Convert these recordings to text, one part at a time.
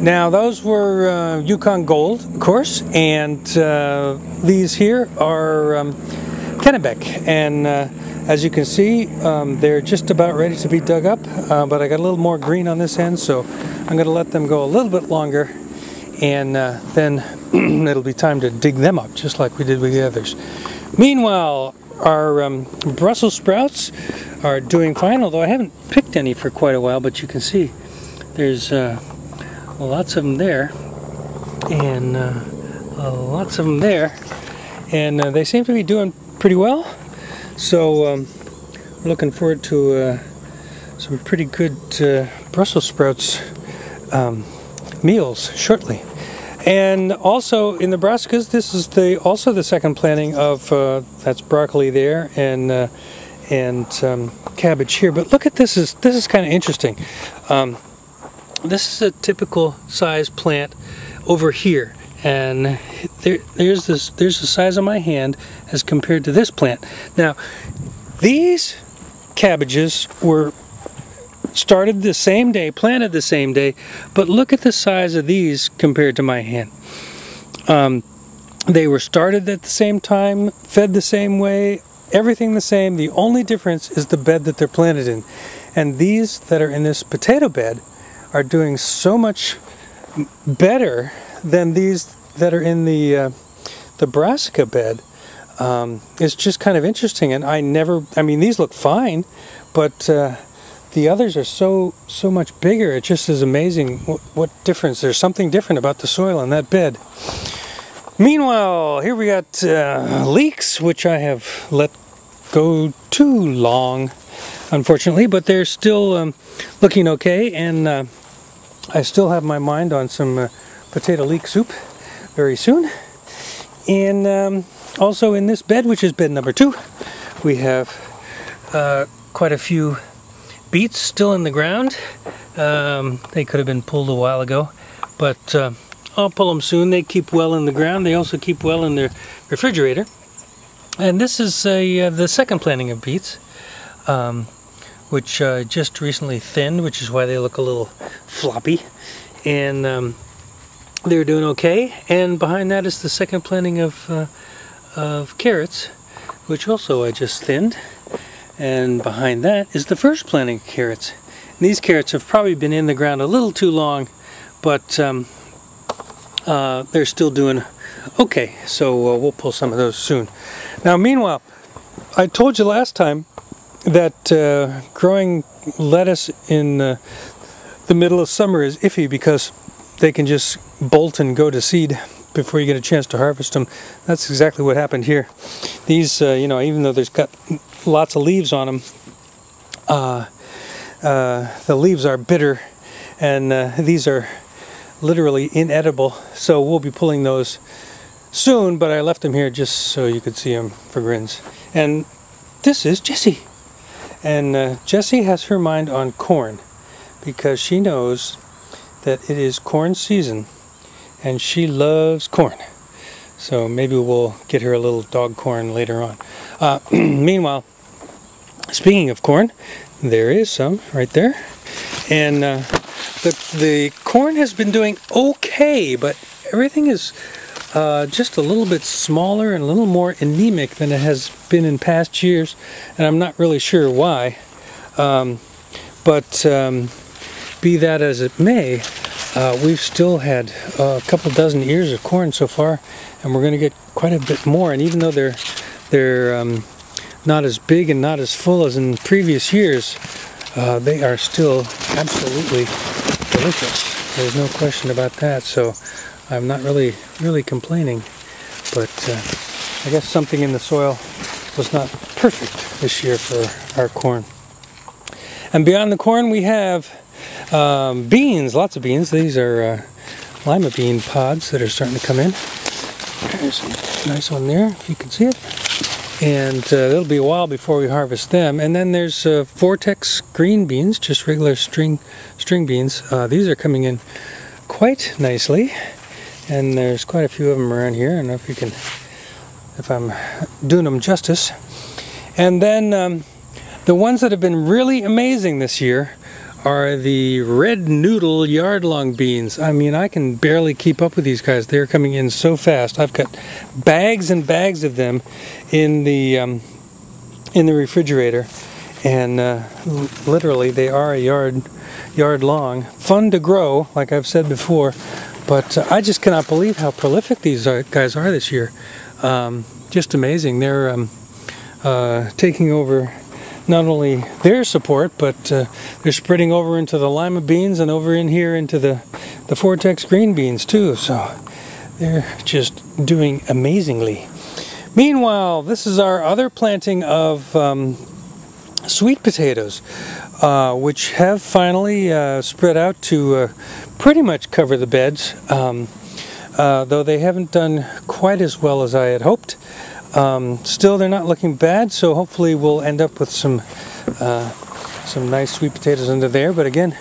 Now those were Yukon Gold, of course, and these here are Kennebec, and as you can see, they're just about ready to be dug up, but I got a little more green on this end, so I'm going to let them go a little bit longer, and then it'll be time to dig them up, just like we did with the others. Meanwhile, our Brussels sprouts are doing fine, although I haven't picked any for quite a while, but you can see there's lots of them there, and lots of them there, and they seem to be doing pretty well. So looking forward to some pretty good Brussels sprouts meals shortly. And also in the brassicas, this is also the second planting of that's broccoli there, and cabbage here. But look at this is kind of interesting. This is a typical size plant over here, and there's the size of my hand as compared to this plant. Now these cabbages were started the same day, planted the same day, but look at the size of these compared to my hand. They were started at the same time, fed the same way, everything the same. The only difference is the bed that they're planted in. And these that are in this potato bed are doing so much better than these that are in the brassica bed. It's just kind of interesting, and I mean, these look fine, but the others are so much bigger. It just is amazing what difference. There's something different about the soil in that bed. Meanwhile, here we got leeks, which I have let go too long, unfortunately, but they're still looking okay, and I still have my mind on some potato leek soup very soon. And also in this bed, which is bed number 2, we have quite a few beets still in the ground. They could have been pulled a while ago, but I'll pull them soon. They keep well in the ground. They also keep well in the refrigerator. And this is the second planting of beets, which just recently thinned, which is why they look a little floppy. And they're doing okay. And behind that is the second planting of carrots, which also I just thinned. And behind that is the first planting of carrots. And these carrots have probably been in the ground a little too long, but they're still doing okay. So we'll pull some of those soon. Now, meanwhile, I told you last time that growing lettuce in the middle of summer is iffy because they can just bolt and go to seed before you get a chance to harvest them. That's exactly what happened here. These, you know, even though there's got lots of leaves on them, the leaves are bitter, and these are literally inedible. So we'll be pulling those soon, but I left them here just so you could see them for grins. And this is Jessie. And Jessie has her mind on corn because she knows that it is corn season, and she loves corn. So maybe we'll get her a little dog corn later on. Meanwhile, speaking of corn, there is some right there. And the corn has been doing okay, but everything is just a little bit smaller and a little more anemic than it has been in past years. And I'm not really sure why. But be that as it may, we've still had a couple dozen ears of corn so far, and we're going to get quite a bit more. And even though they're not as big and not as full as in previous years, they are still absolutely delicious. There's no question about that. So I'm not really complaining, but I guess something in the soil was not perfect this year for our corn. And beyond the corn, we have beans, lots of beans. These are lima bean pods that are starting to come in. There's a nice one there, if you can see it. And it'll be a while before we harvest them. And then there's Vortex green beans, just regular string beans. These are coming in quite nicely, and there's quite a few of them around here. I don't know if you can, if I'm doing them justice. And then the ones that have been really amazing this year are the red noodle yard-long beans. I mean, I can barely keep up with these guys. They're coming in so fast. I've got bags and bags of them in the refrigerator, and literally they are a yard long. Fun to grow, like I've said before, but I just cannot believe how prolific these guys are this year. Just amazing. They're taking over not only their support, but they're spreading over into the lima beans and over in here into the Vortex green beans too. So they're just doing amazingly. Meanwhile, this is our other planting of sweet potatoes, which have finally spread out to pretty much cover the beds, though they haven't done quite as well as I had hoped. Still, they're not looking bad, so hopefully we'll end up with some nice sweet potatoes under there. But again,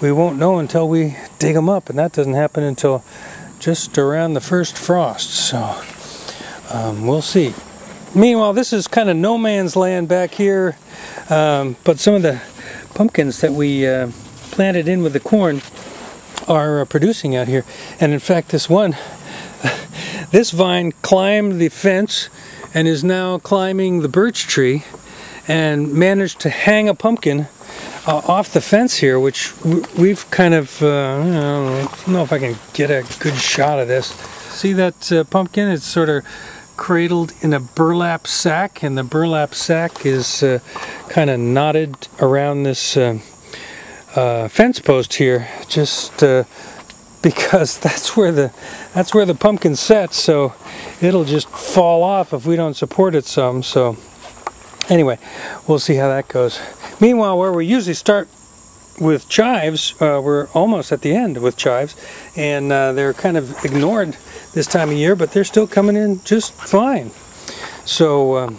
we won't know until we dig them up, and that doesn't happen until just around the first frost. So we'll see. Meanwhile, this is kind of no man's land back here, but some of the pumpkins that we planted in with the corn are producing out here. And in fact, this vine climbed the fence and is now climbing the birch tree and managed to hang a pumpkin off the fence here, which we've kind of, I don't know if I can get a good shot of this. See that pumpkin? It's sort of cradled in a burlap sack, and the burlap sack is kind of knotted around this fence post here, just because that's where the pumpkin sets, so it'll just fall off if we don't support it some. So anyway, we'll see how that goes. Meanwhile, where we usually start with chives, we're almost at the end with chives, and they're kind of ignored this time of year, but they're still coming in just fine. So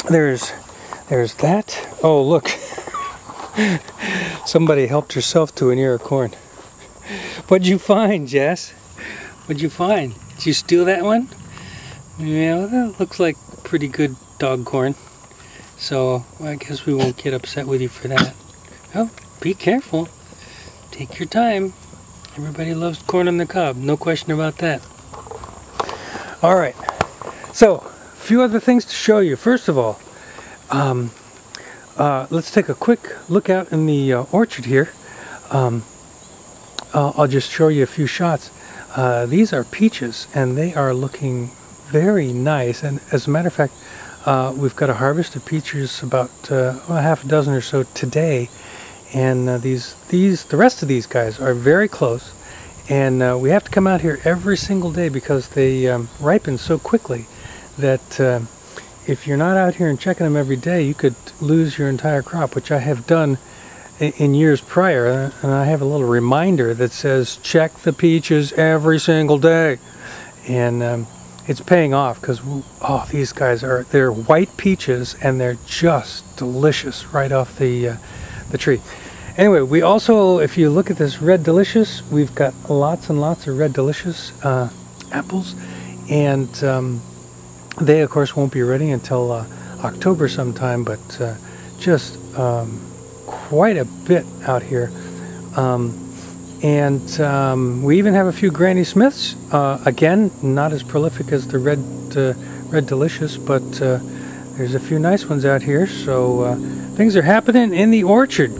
there's that. Oh, look. Somebody helped herself to an ear of corn. What'd you find, Jess? What'd you find? Did you steal that one? Yeah, well, that looks like pretty good dog corn. So I guess we won't get upset with you for that. Oh, be careful. Take your time. Everybody loves corn on the cob. No question about that. All right. So, a few other things to show you. First of all, let's take a quick look out in the orchard here. I'll just show you a few shots. These are peaches, and they are looking very nice. And as a matter of fact, we've got a harvest of peaches about half a dozen or so today. And the rest of these guys are very close. And we have to come out here every single day because they ripen so quickly that if you're not out here and checking them every day, you could lose your entire crop, which I have done in years prior. And I have a little reminder that says check the peaches every single day. And it's paying off because, oh, these guys they're white peaches and they're just delicious right off the tree. Anyway, we also, if you look at this Red Delicious, we've got lots and lots of Red Delicious apples, and they of course won't be ready until October sometime, but just quite a bit out here. And we even have a few Granny Smiths, again not as prolific as the Red Delicious, but there's a few nice ones out here, so things are happening in the orchard.